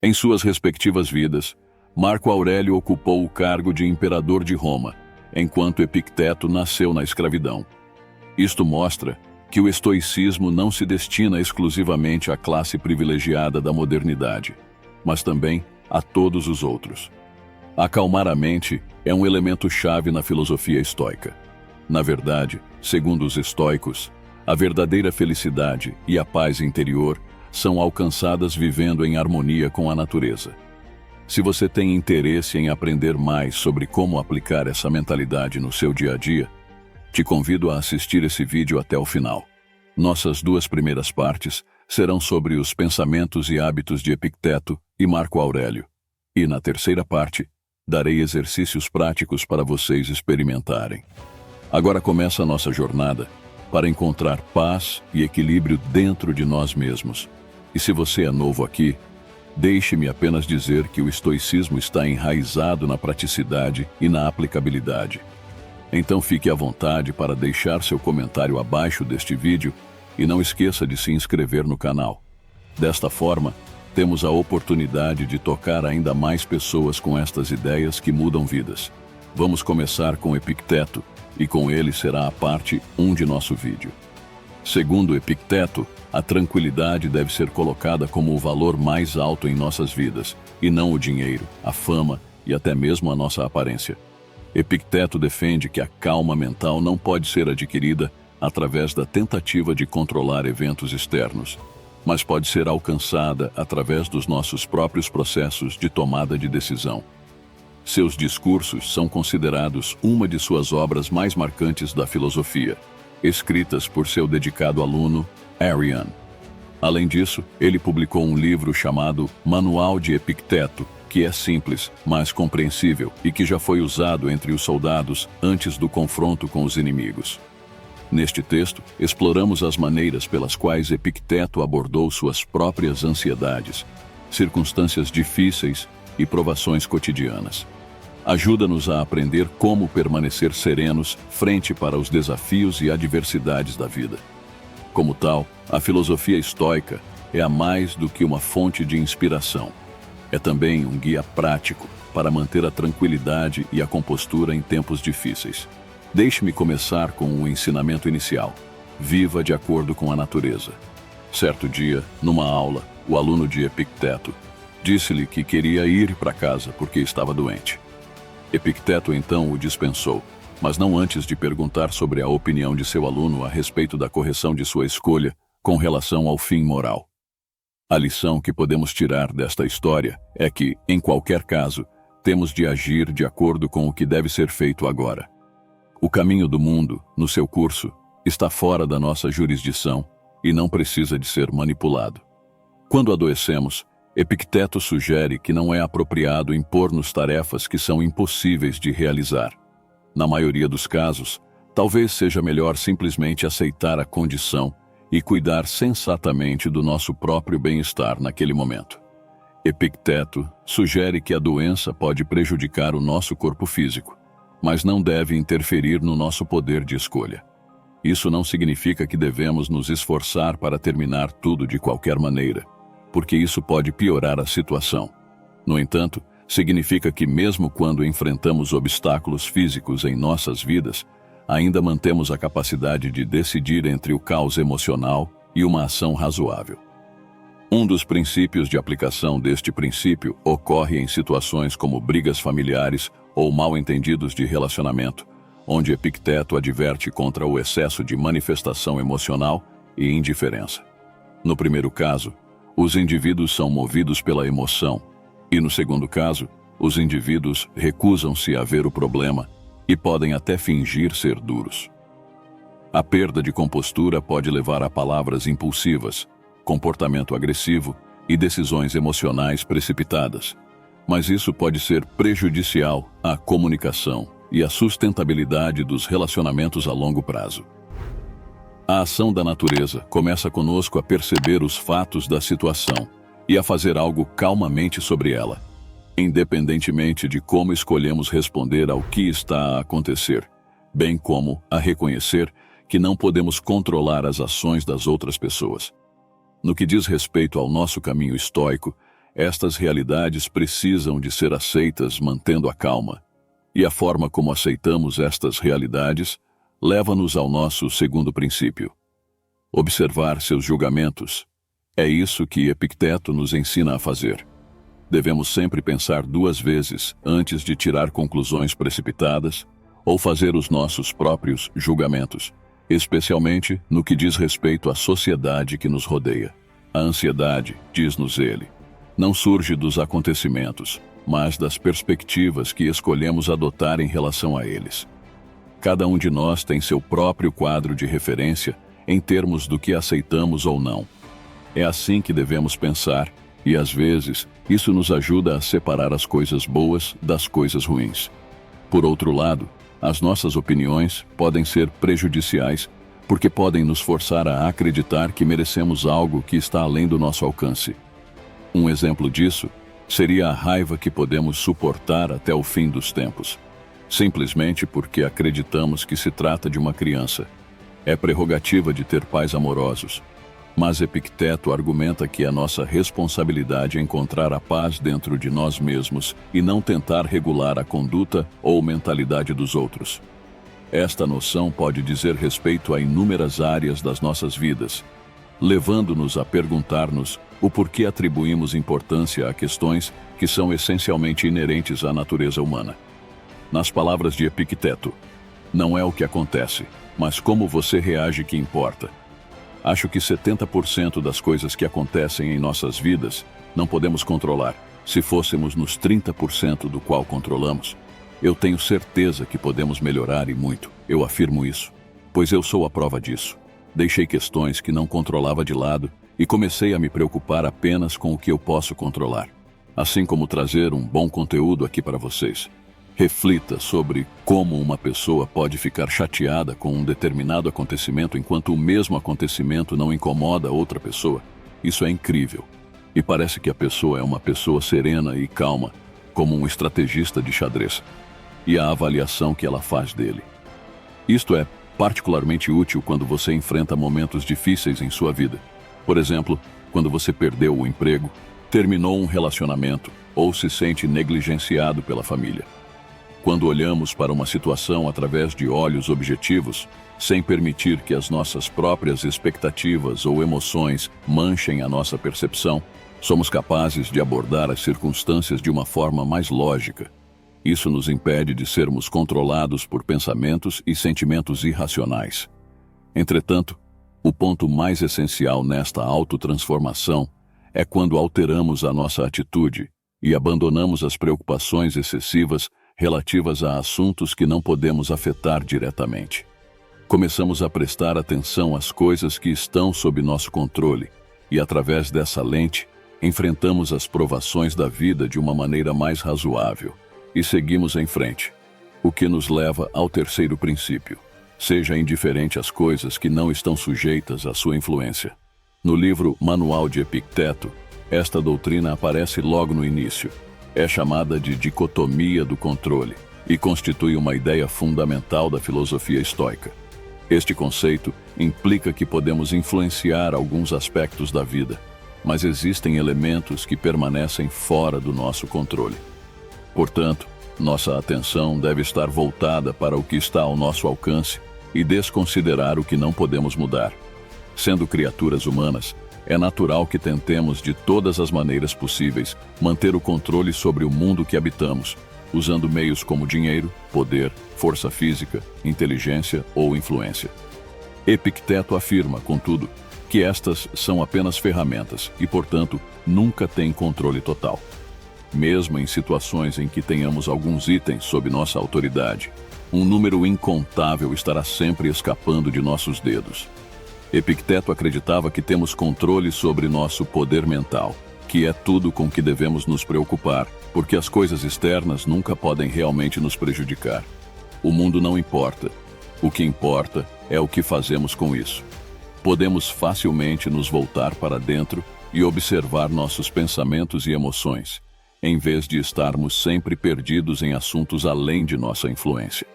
Em suas respectivas vidas, Marco Aurélio ocupou o cargo de imperador de Roma, enquanto Epicteto nasceu na escravidão. Isto mostra que o estoicismo não se destina exclusivamente à classe privilegiada da modernidade, mas também a todos os outros. Acalmar a mente é um elemento-chave na filosofia estoica. Na verdade, segundo os estoicos, a verdadeira felicidade e a paz interior são alcançadas vivendo em harmonia com a natureza. Se você tem interesse em aprender mais sobre como aplicar essa mentalidade no seu dia a dia, te convido a assistir esse vídeo até o final. Nossas duas primeiras partes serão sobre os pensamentos e hábitos de Epicteto e Marco Aurélio. E na terceira parte, darei exercícios práticos para vocês experimentarem. Agora começa a nossa jornada para encontrar paz e equilíbrio dentro de nós mesmos. E se você é novo aqui, deixe-me apenas dizer que o estoicismo está enraizado na praticidade e na aplicabilidade. Então fique à vontade para deixar seu comentário abaixo deste vídeo e não esqueça de se inscrever no canal. Desta forma, temos a oportunidade de tocar ainda mais pessoas com estas ideias que mudam vidas. Vamos começar com Epicteto, e com ele será a parte 1 de nosso vídeo. Segundo Epicteto, a tranquilidade deve ser colocada como o valor mais alto em nossas vidas, e não o dinheiro, a fama e até mesmo a nossa aparência. Epicteto defende que a calma mental não pode ser adquirida através da tentativa de controlar eventos externos, mas pode ser alcançada através dos nossos próprios processos de tomada de decisão. Seus discursos são considerados uma de suas obras mais marcantes da filosofia, escritas por seu dedicado aluno, Arrian. Além disso, ele publicou um livro chamado Manual de Epicteto, que é simples, mas compreensível e que já foi usado entre os soldados antes do confronto com os inimigos. Neste texto, exploramos as maneiras pelas quais Epicteto abordou suas próprias ansiedades, circunstâncias difíceis e provações cotidianas. Ajuda-nos a aprender como permanecer serenos frente para os desafios e adversidades da vida. Como tal, a filosofia estoica é a mais do que uma fonte de inspiração. É também um guia prático para manter a tranquilidade e a compostura em tempos difíceis. Deixe-me começar com um ensinamento inicial. Viva de acordo com a natureza. Certo dia, numa aula, o aluno de Epicteto disse-lhe que queria ir para casa porque estava doente. Epicteto então o dispensou, mas não antes de perguntar sobre a opinião de seu aluno a respeito da correção de sua escolha com relação ao fim moral. A lição que podemos tirar desta história é que, em qualquer caso, temos de agir de acordo com o que deve ser feito agora. O caminho do mundo, no seu curso, está fora da nossa jurisdição e não precisa de ser manipulado. Quando adoecemos, Epicteto sugere que não é apropriado impor-nos tarefas que são impossíveis de realizar. Na maioria dos casos, talvez seja melhor simplesmente aceitar a condição e cuidar sensatamente do nosso próprio bem-estar naquele momento. Epicteto sugere que a doença pode prejudicar o nosso corpo físico, mas não deve interferir no nosso poder de escolha. Isso não significa que devemos nos esforçar para terminar tudo de qualquer maneira, porque isso pode piorar a situação. No entanto, significa que mesmo quando enfrentamos obstáculos físicos em nossas vidas, ainda mantemos a capacidade de decidir entre o caos emocional e uma ação razoável. Um dos princípios de aplicação deste princípio ocorre em situações como brigas familiares ou mal-entendidos de relacionamento, onde Epicteto adverte contra o excesso de manifestação emocional e indiferença. No primeiro caso, os indivíduos são movidos pela emoção, e no segundo caso, os indivíduos recusam-se a ver o problema e podem até fingir ser duros. A perda de compostura pode levar a palavras impulsivas, comportamento agressivo e decisões emocionais precipitadas, mas isso pode ser prejudicial à comunicação e à sustentabilidade dos relacionamentos a longo prazo. A ação da natureza começa conosco a perceber os fatos da situação e a fazer algo calmamente sobre ela, independentemente de como escolhemos responder ao que está a acontecer, bem como a reconhecer que não podemos controlar as ações das outras pessoas. No que diz respeito ao nosso caminho estoico, Estas realidades precisam de ser aceitas mantendo a calma. E a forma como aceitamos estas realidades leva-nos ao nosso segundo princípio: observar seus julgamentos. É isso que Epicteto nos ensina a fazer. Devemos sempre pensar 2 vezes antes de tirar conclusões precipitadas ou fazer os nossos próprios julgamentos, especialmente no que diz respeito à sociedade que nos rodeia. A ansiedade, diz-nos ele, não surge dos acontecimentos, mas das perspectivas que escolhemos adotar em relação a eles. Cada um de nós tem seu próprio quadro de referência em termos do que aceitamos ou não. É assim que devemos pensar, e às vezes isso nos ajuda a separar as coisas boas das coisas ruins. Por outro lado, as nossas opiniões podem ser prejudiciais, porque podem nos forçar a acreditar que merecemos algo que está além do nosso alcance. Um exemplo disso seria a raiva que podemos suportar até o fim dos tempos, simplesmente porque acreditamos que se trata de uma criança. É prerrogativa de ter pais amorosos, mas Epicteto argumenta que a nossa responsabilidade é encontrar a paz dentro de nós mesmos e não tentar regular a conduta ou mentalidade dos outros. Esta noção pode dizer respeito a inúmeras áreas das nossas vidas, levando-nos a perguntar-nos o porquê atribuímos importância a questões que são essencialmente inerentes à natureza humana. Nas palavras de Epicteto, não é o que acontece, mas como você reage que importa. Acho que 70% das coisas que acontecem em nossas vidas não podemos controlar. Se fôssemos nos 30% do qual controlamos, eu tenho certeza que podemos melhorar e muito. Eu afirmo isso, pois eu sou a prova disso. Deixei questões que não controlava de lado e comecei a me preocupar apenas com o que eu posso controlar. Assim como trazer um bom conteúdo aqui para vocês. Reflita sobre como uma pessoa pode ficar chateada com um determinado acontecimento enquanto o mesmo acontecimento não incomoda outra pessoa. Isso é incrível. E parece que a pessoa é uma pessoa serena e calma, como um estrategista de xadrez. E a avaliação que ela faz dele. Isto é particularmente útil quando você enfrenta momentos difíceis em sua vida. Por exemplo, quando você perdeu o emprego, terminou um relacionamento ou se sente negligenciado pela família. Quando olhamos para uma situação através de olhos objetivos, sem permitir que as nossas próprias expectativas ou emoções manchem a nossa percepção, somos capazes de abordar as circunstâncias de uma forma mais lógica. Isso nos impede de sermos controlados por pensamentos e sentimentos irracionais. Entretanto, o ponto mais essencial nesta autotransformação é quando alteramos a nossa atitude e abandonamos as preocupações excessivas relativas a assuntos que não podemos afetar diretamente. Começamos a prestar atenção às coisas que estão sob nosso controle e, através dessa lente, enfrentamos as provações da vida de uma maneira mais razoável e seguimos em frente, o que nos leva ao terceiro princípio: seja indiferente às coisas que não estão sujeitas à sua influência. No livro Manual de Epicteto, esta doutrina aparece logo no início. É chamada de dicotomia do controle e constitui uma ideia fundamental da filosofia estoica. Este conceito implica que podemos influenciar alguns aspectos da vida, mas existem elementos que permanecem fora do nosso controle. Portanto, nossa atenção deve estar voltada para o que está ao nosso alcance e desconsiderar o que não podemos mudar. Sendo criaturas humanas, é natural que tentemos de todas as maneiras possíveis manter o controle sobre o mundo que habitamos, usando meios como dinheiro, poder, força física, inteligência ou influência. Epicteto afirma, contudo, que estas são apenas ferramentas e, portanto, nunca têm controle total. Mesmo em situações em que tenhamos alguns itens sob nossa autoridade, um número incontável estará sempre escapando de nossos dedos. Epicteto acreditava que temos controle sobre nosso poder mental, que é tudo com que devemos nos preocupar, porque as coisas externas nunca podem realmente nos prejudicar. O mundo não importa. O que importa é o que fazemos com isso. Podemos facilmente nos voltar para dentro e observar nossos pensamentos e emoções, em vez de estarmos sempre perdidos em assuntos além de nossa influência.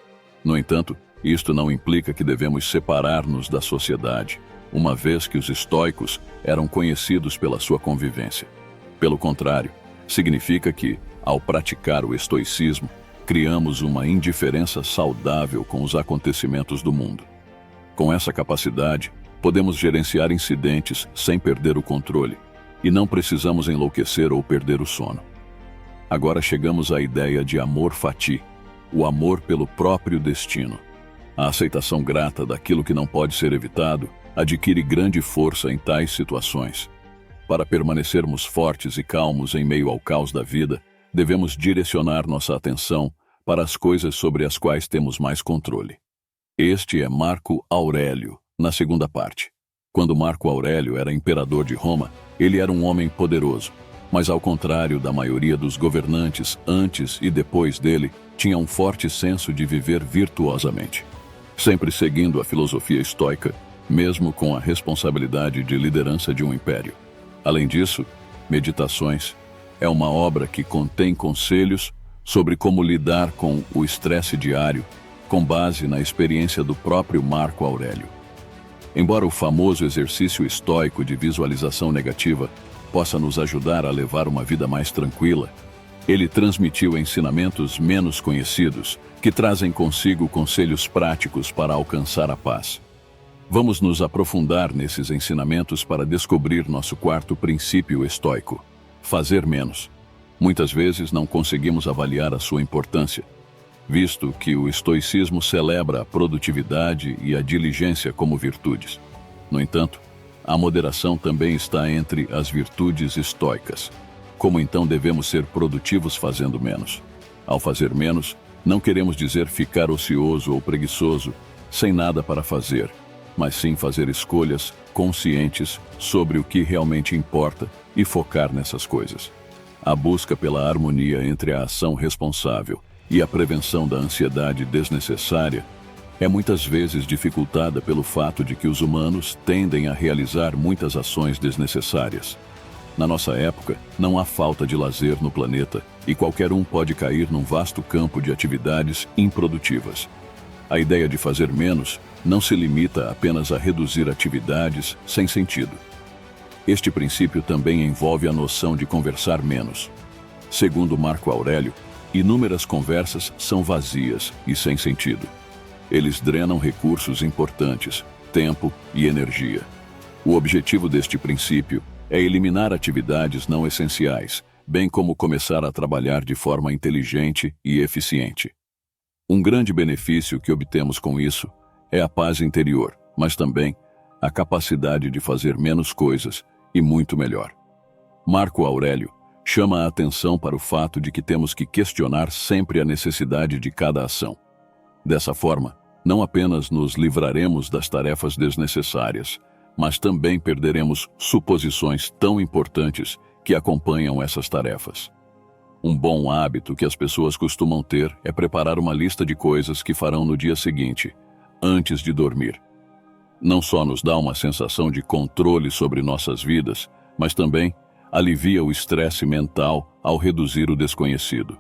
No entanto, isto não implica que devemos separar-nos da sociedade, uma vez que os estoicos eram conhecidos pela sua convivência. Pelo contrário, significa que, ao praticar o estoicismo, criamos uma indiferença saudável com os acontecimentos do mundo. Com essa capacidade, podemos gerenciar incidentes sem perder o controle, e não precisamos enlouquecer ou perder o sono. Agora chegamos à ideia de amor fati, o amor pelo próprio destino. A aceitação grata daquilo que não pode ser evitado adquire grande força em tais situações. Para permanecermos fortes e calmos em meio ao caos da vida, devemos direcionar nossa atenção para as coisas sobre as quais temos mais controle. Este é Marco Aurélio, na segunda parte. Quando Marco Aurélio era imperador de Roma, ele era um homem poderoso, mas ao contrário da maioria dos governantes antes e depois dele, tinha um forte senso de viver virtuosamente, sempre seguindo a filosofia estoica, mesmo com a responsabilidade de liderança de um império. Além disso, Meditações é uma obra que contém conselhos sobre como lidar com o estresse diário, com base na experiência do próprio Marco Aurélio. Embora o famoso exercício estoico de visualização negativa possa nos ajudar a levar uma vida mais tranquila, ele transmitiu ensinamentos menos conhecidos que trazem consigo conselhos práticos para alcançar a paz. Vamos nos aprofundar nesses ensinamentos para descobrir nosso quarto princípio estoico: fazer menos. Muitas vezes não conseguimos avaliar a sua importância, visto que o estoicismo celebra a produtividade e a diligência como virtudes. No entanto, a moderação também está entre as virtudes estoicas. Como então devemos ser produtivos fazendo menos? Ao fazer menos, não queremos dizer ficar ocioso ou preguiçoso, sem nada para fazer, mas sim fazer escolhas conscientes sobre o que realmente importa e focar nessas coisas. A busca pela harmonia entre a ação responsável e a prevenção da ansiedade desnecessária é muitas vezes dificultada pelo fato de que os humanos tendem a realizar muitas ações desnecessárias. Na nossa época, não há falta de lazer no planeta e qualquer um pode cair num vasto campo de atividades improdutivas. A ideia de fazer menos não se limita apenas a reduzir atividades sem sentido. Este princípio também envolve a noção de conversar menos. Segundo Marco Aurélio, inúmeras conversas são vazias e sem sentido. Eles drenam recursos importantes, tempo e energia. O objetivo deste princípio é eliminar atividades não essenciais, bem como começar a trabalhar de forma inteligente e eficiente. Um grande benefício que obtemos com isso é a paz interior, mas também a capacidade de fazer menos coisas e muito melhor. Marco Aurélio chama a atenção para o fato de que temos que questionar sempre a necessidade de cada ação. Dessa forma, não apenas nos livraremos das tarefas desnecessárias, mas também perderemos suposições tão importantes que acompanham essas tarefas. Um bom hábito que as pessoas costumam ter é preparar uma lista de coisas que farão no dia seguinte, antes de dormir. Não só nos dá uma sensação de controle sobre nossas vidas, mas também alivia o estresse mental ao reduzir o desconhecido.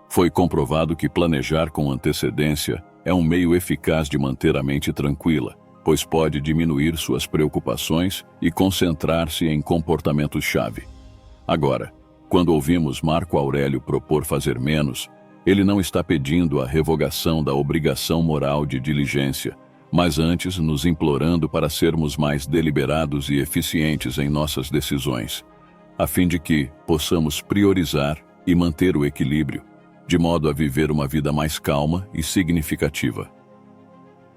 Foi comprovado que planejar com antecedência é um meio eficaz de manter a mente tranquila, pois pode diminuir suas preocupações e concentrar-se em comportamentos-chave. Agora, quando ouvimos Marco Aurélio propor fazer menos, ele não está pedindo a revogação da obrigação moral de diligência, mas antes nos implorando para sermos mais deliberados e eficientes em nossas decisões, a fim de que possamos priorizar e manter o equilíbrio, de modo a viver uma vida mais calma e significativa.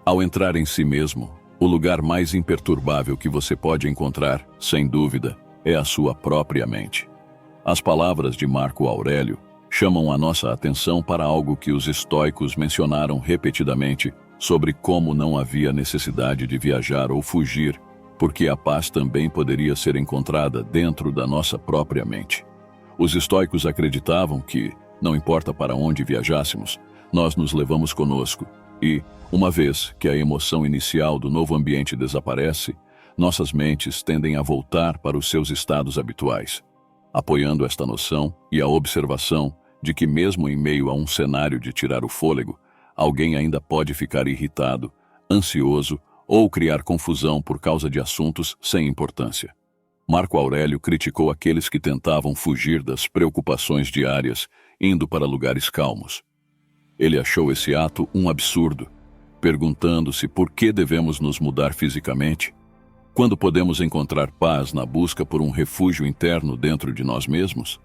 Ao entrar em si mesmo, o lugar mais imperturbável que você pode encontrar, sem dúvida, é a sua própria mente. As palavras de Marco Aurélio chamam a nossa atenção para algo que os estoicos mencionaram repetidamente sobre como não havia necessidade de viajar ou fugir, porque a paz também poderia ser encontrada dentro da nossa própria mente. Os estoicos acreditavam que, não importa para onde viajássemos, nós nos levamos conosco e, uma vez que a emoção inicial do novo ambiente desaparece, nossas mentes tendem a voltar para os seus estados habituais. Apoiando esta noção e a observação de que mesmo em meio a um cenário de tirar o fôlego, alguém ainda pode ficar irritado, ansioso ou criar confusão por causa de assuntos sem importância. Marco Aurélio criticou aqueles que tentavam fugir das preocupações diárias, indo para lugares calmos. Ele achou esse ato um absurdo, perguntando-se por que devemos nos mudar fisicamente, quando podemos encontrar paz na busca por um refúgio interno dentro de nós mesmos.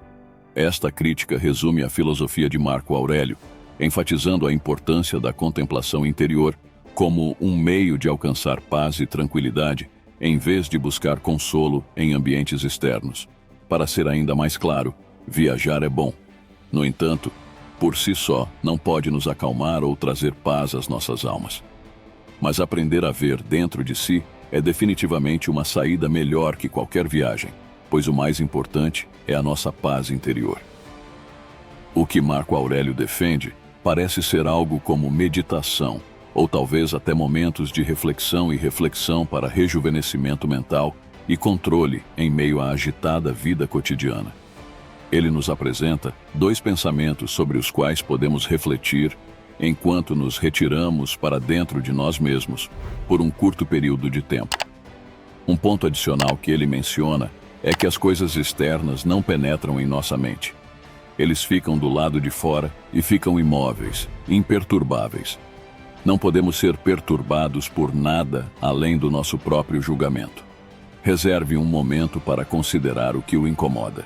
Esta crítica resume a filosofia de Marco Aurélio, enfatizando a importância da contemplação interior como um meio de alcançar paz e tranquilidade, em vez de buscar consolo em ambientes externos. Para ser ainda mais claro, viajar é bom. No entanto, por si só, não pode nos acalmar ou trazer paz às nossas almas. Mas aprender a ver dentro de si é definitivamente uma saída melhor que qualquer viagem, pois o mais importante é a nossa paz interior. O que Marco Aurélio defende parece ser algo como meditação, ou talvez até momentos de reflexão para rejuvenescimento mental e controle em meio à agitada vida cotidiana. Ele nos apresenta 2 pensamentos sobre os quais podemos refletir enquanto nos retiramos para dentro de nós mesmos por um curto período de tempo. Um ponto adicional que ele menciona é que as coisas externas não penetram em nossa mente. Eles ficam do lado de fora e ficam imóveis, imperturbáveis. Não podemos ser perturbados por nada além do nosso próprio julgamento. Reserve um momento para considerar o que o incomoda.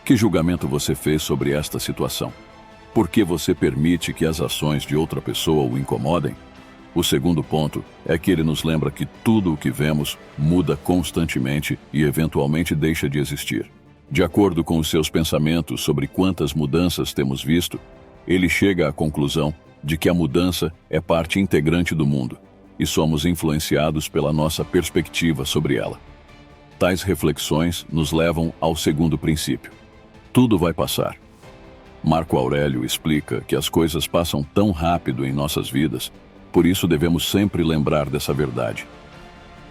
Que julgamento você fez sobre esta situação? Por que você permite que as ações de outra pessoa o incomodem? O segundo ponto é que ele nos lembra que tudo o que vemos muda constantemente e eventualmente deixa de existir. De acordo com os seus pensamentos sobre quantas mudanças temos visto, ele chega à conclusão de que a mudança é parte integrante do mundo e somos influenciados pela nossa perspectiva sobre ela. Tais reflexões nos levam ao segundo princípio. Tudo vai passar. Marco Aurélio explica que as coisas passam tão rápido em nossas vidas, por isso devemos sempre lembrar dessa verdade.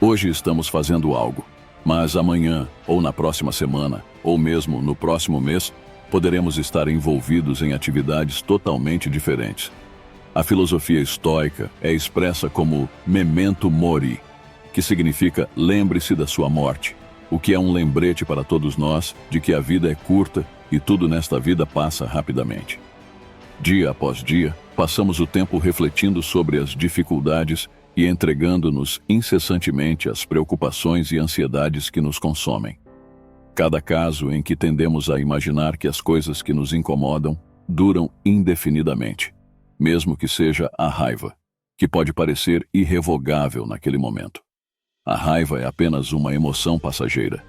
Hoje estamos fazendo algo, mas amanhã, ou na próxima semana, ou mesmo no próximo mês, poderemos estar envolvidos em atividades totalmente diferentes. A filosofia estoica é expressa como memento mori, que significa lembre-se da sua morte, o que é um lembrete para todos nós de que a vida é curta e tudo nesta vida passa rapidamente. Dia após dia, passamos o tempo refletindo sobre as dificuldades e entregando-nos incessantemente às preocupações e ansiedades que nos consomem. Cada caso em que tendemos a imaginar que as coisas que nos incomodam duram indefinidamente, mesmo que seja a raiva, que pode parecer irrevogável naquele momento. A raiva é apenas uma emoção passageira.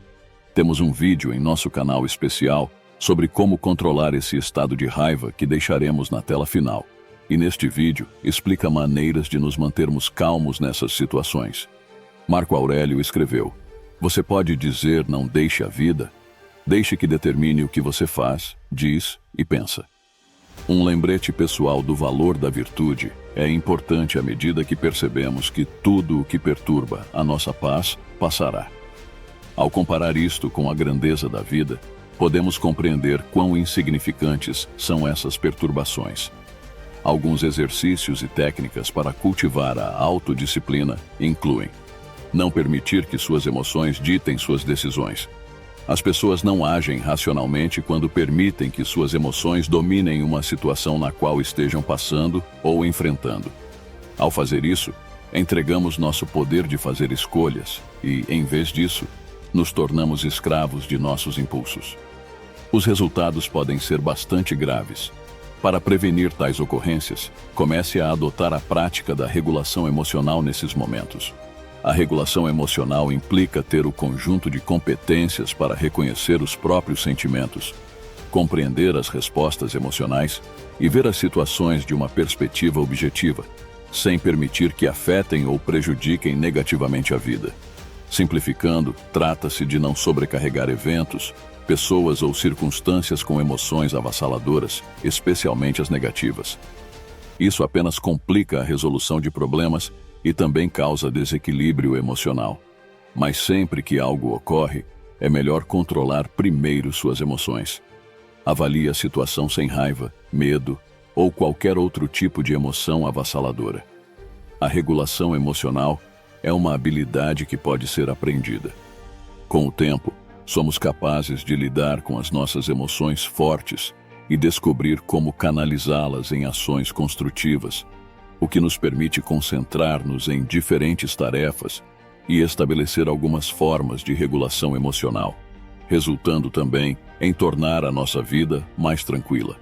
Temos um vídeo em nosso canal especial sobre como controlar esse estado de raiva que deixaremos na tela final. E neste vídeo explica maneiras de nos mantermos calmos nessas situações. Marco Aurélio escreveu: "Você pode dizer não deixe a vida? Deixe que determine o que você faz, diz e pensa." Um lembrete pessoal do valor da virtude é importante à medida que percebemos que tudo o que perturba a nossa paz passará. Ao comparar isto com a grandeza da vida, podemos compreender quão insignificantes são essas perturbações. Alguns exercícios e técnicas para cultivar a autodisciplina incluem: não permitir que suas emoções ditem suas decisões. As pessoas não agem racionalmente quando permitem que suas emoções dominem uma situação na qual estejam passando ou enfrentando. Ao fazer isso, entregamos nosso poder de fazer escolhas e, em vez disso, nos tornamos escravos de nossos impulsos. Os resultados podem ser bastante graves. Para prevenir tais ocorrências, comece a adotar a prática da regulação emocional nesses momentos. A regulação emocional implica ter o conjunto de competências para reconhecer os próprios sentimentos, compreender as respostas emocionais e ver as situações de uma perspectiva objetiva, sem permitir que afetem ou prejudiquem negativamente a vida. Simplificando, trata-se de não sobrecarregar eventos, pessoas ou circunstâncias com emoções avassaladoras, especialmente as negativas. Isso apenas complica a resolução de problemas e também causa desequilíbrio emocional. Mas sempre que algo ocorre, é melhor controlar primeiro suas emoções. Avalie a situação sem raiva, medo ou qualquer outro tipo de emoção avassaladora. A regulação emocional é uma habilidade que pode ser aprendida. Com o tempo, somos capazes de lidar com as nossas emoções fortes e descobrir como canalizá-las em ações construtivas, o que nos permite concentrar-nos em diferentes tarefas e estabelecer algumas formas de regulação emocional, resultando também em tornar a nossa vida mais tranquila.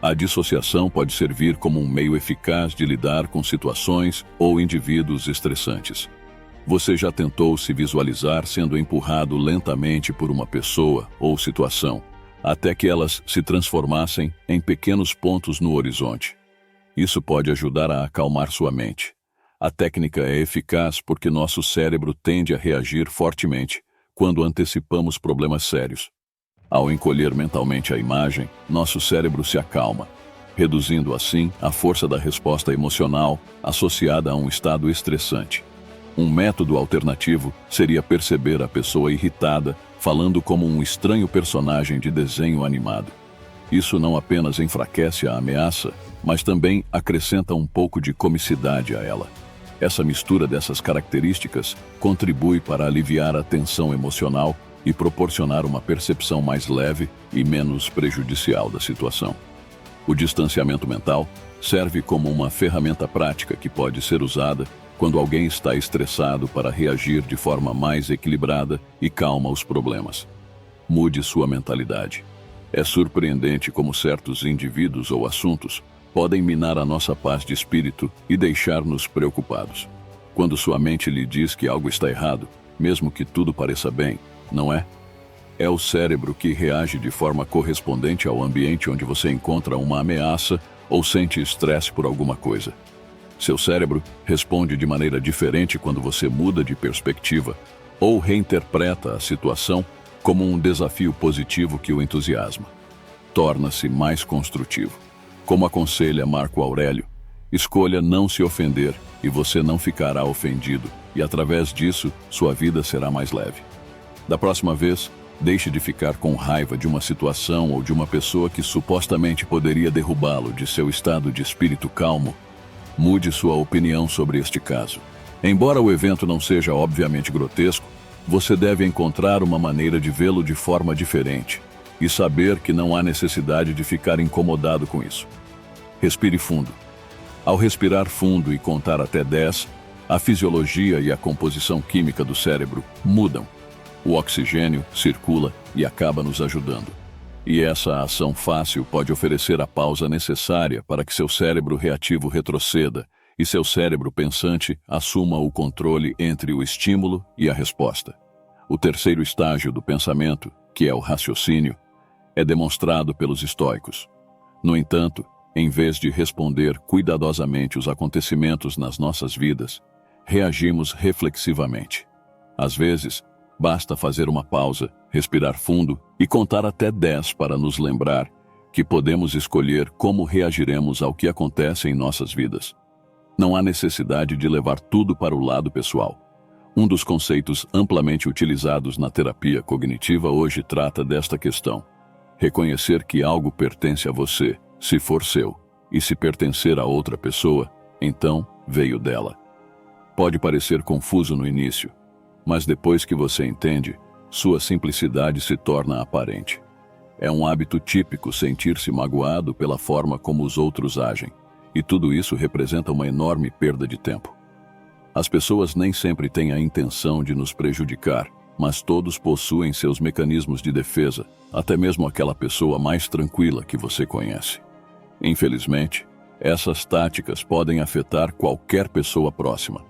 A dissociação pode servir como um meio eficaz de lidar com situações ou indivíduos estressantes. Você já tentou se visualizar sendo empurrado lentamente por uma pessoa ou situação, até que elas se transformassem em pequenos pontos no horizonte? Isso pode ajudar a acalmar sua mente. A técnica é eficaz porque nosso cérebro tende a reagir fortemente quando antecipamos problemas sérios. Ao encolher mentalmente a imagem, nosso cérebro se acalma, reduzindo assim a força da resposta emocional associada a um estado estressante. Um método alternativo seria perceber a pessoa irritada falando como um estranho personagem de desenho animado. Isso não apenas enfraquece a ameaça, mas também acrescenta um pouco de comicidade a ela. Essa mistura dessas características contribui para aliviar a tensão emocional e proporcionar uma percepção mais leve e menos prejudicial da situação. O distanciamento mental serve como uma ferramenta prática que pode ser usada quando alguém está estressado para reagir de forma mais equilibrada e calma aos problemas. Mude sua mentalidade. É surpreendente como certos indivíduos ou assuntos podem minar a nossa paz de espírito e deixar-nos preocupados. Quando sua mente lhe diz que algo está errado, mesmo que tudo pareça bem, não é? É o cérebro que reage de forma correspondente ao ambiente onde você encontra uma ameaça ou sente estresse por alguma coisa. Seu cérebro responde de maneira diferente quando você muda de perspectiva ou reinterpreta a situação como um desafio positivo que o entusiasma. Torna-se mais construtivo. Como aconselha Marco Aurélio, escolha não se ofender e você não ficará ofendido, e através disso, sua vida será mais leve. Da próxima vez, deixe de ficar com raiva de uma situação ou de uma pessoa que supostamente poderia derrubá-lo de seu estado de espírito calmo. Mude sua opinião sobre este caso. Embora o evento não seja obviamente grotesco, você deve encontrar uma maneira de vê-lo de forma diferente e saber que não há necessidade de ficar incomodado com isso. Respire fundo. Ao respirar fundo e contar até 10, a fisiologia e a composição química do cérebro mudam. O oxigênio circula e acaba nos ajudando. E essa ação fácil pode oferecer a pausa necessária para que seu cérebro reativo retroceda e seu cérebro pensante assuma o controle entre o estímulo e a resposta. O terceiro estágio do pensamento, que é o raciocínio, é demonstrado pelos estoicos. No entanto, em vez de responder cuidadosamente os acontecimentos nas nossas vidas, reagimos reflexivamente. Às vezes, basta fazer uma pausa, respirar fundo e contar até 10 para nos lembrar que podemos escolher como reagiremos ao que acontece em nossas vidas. Não há necessidade de levar tudo para o lado pessoal. Um dos conceitos amplamente utilizados na terapia cognitiva hoje trata desta questão. Reconhecer que algo pertence a você, se for seu, e se pertencer a outra pessoa, então veio dela. Pode parecer confuso no início, mas depois que você entende, sua simplicidade se torna aparente. É um hábito típico sentir-se magoado pela forma como os outros agem, e tudo isso representa uma enorme perda de tempo. As pessoas nem sempre têm a intenção de nos prejudicar, mas todos possuem seus mecanismos de defesa, até mesmo aquela pessoa mais tranquila que você conhece. Infelizmente, essas táticas podem afetar qualquer pessoa próxima.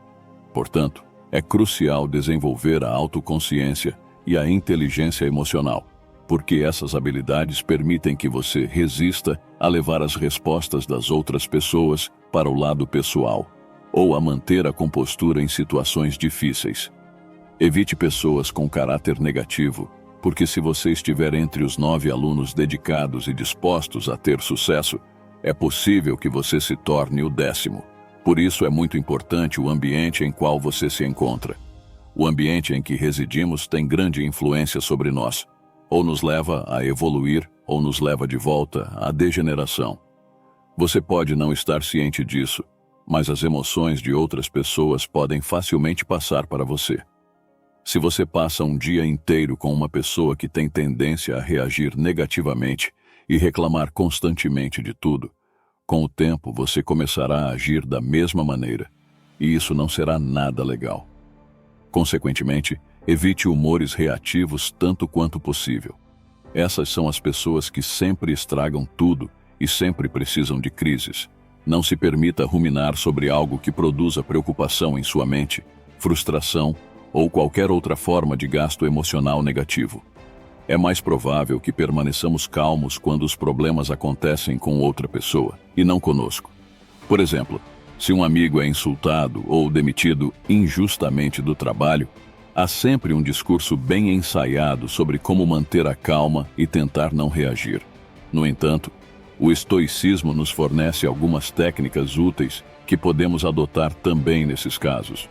Portanto, é crucial desenvolver a autoconsciência e a inteligência emocional, porque essas habilidades permitem que você resista a levar as respostas das outras pessoas para o lado pessoal, ou a manter a compostura em situações difíceis. Evite pessoas com caráter negativo, porque se você estiver entre os 9 alunos dedicados e dispostos a ter sucesso, é possível que você se torne o 10º. Por isso é muito importante o ambiente em qual você se encontra. O ambiente em que residimos tem grande influência sobre nós, ou nos leva a evoluir, ou nos leva de volta à degeneração. Você pode não estar ciente disso, mas as emoções de outras pessoas podem facilmente passar para você. Se você passa um dia inteiro com uma pessoa que tem tendência a reagir negativamente e reclamar constantemente de tudo, com o tempo você começará a agir da mesma maneira, e isso não será nada legal. Consequentemente, evite humores reativos tanto quanto possível. Essas são as pessoas que sempre estragam tudo e sempre precisam de crises. Não se permita ruminar sobre algo que produza preocupação em sua mente, frustração ou qualquer outra forma de gasto emocional negativo. É mais provável que permaneçamos calmos quando os problemas acontecem com outra pessoa e não conosco. Por exemplo, se um amigo é insultado ou demitido injustamente do trabalho, há sempre um discurso bem ensaiado sobre como manter a calma e tentar não reagir. No entanto, o estoicismo nos fornece algumas técnicas úteis que podemos adotar também nesses casos.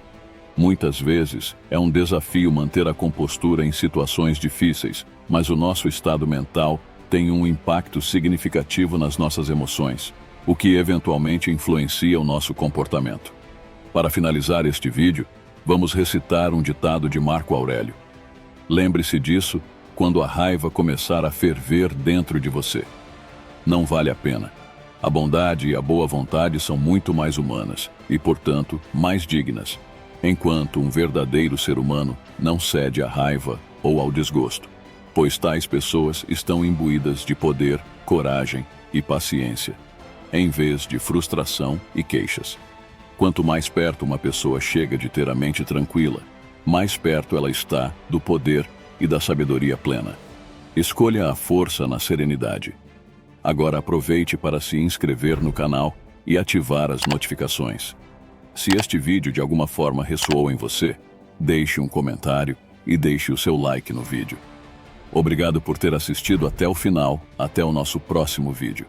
Muitas vezes, é um desafio manter a compostura em situações difíceis, mas o nosso estado mental tem um impacto significativo nas nossas emoções, o que eventualmente influencia o nosso comportamento. Para finalizar este vídeo, vamos recitar um ditado de Marco Aurélio. Lembre-se disso quando a raiva começar a ferver dentro de você. Não vale a pena. A bondade e a boa vontade são muito mais humanas e, portanto, mais dignas, enquanto um verdadeiro ser humano não cede à raiva ou ao desgosto, pois tais pessoas estão imbuídas de poder, coragem e paciência, em vez de frustração e queixas. Quanto mais perto uma pessoa chega de ter a mente tranquila, mais perto ela está do poder e da sabedoria plena. Escolha a força na serenidade. Agora aproveite para se inscrever no canal e ativar as notificações. Se este vídeo de alguma forma ressoou em você, deixe um comentário e deixe o seu like no vídeo. Obrigado por ter assistido até o final. Até o nosso próximo vídeo.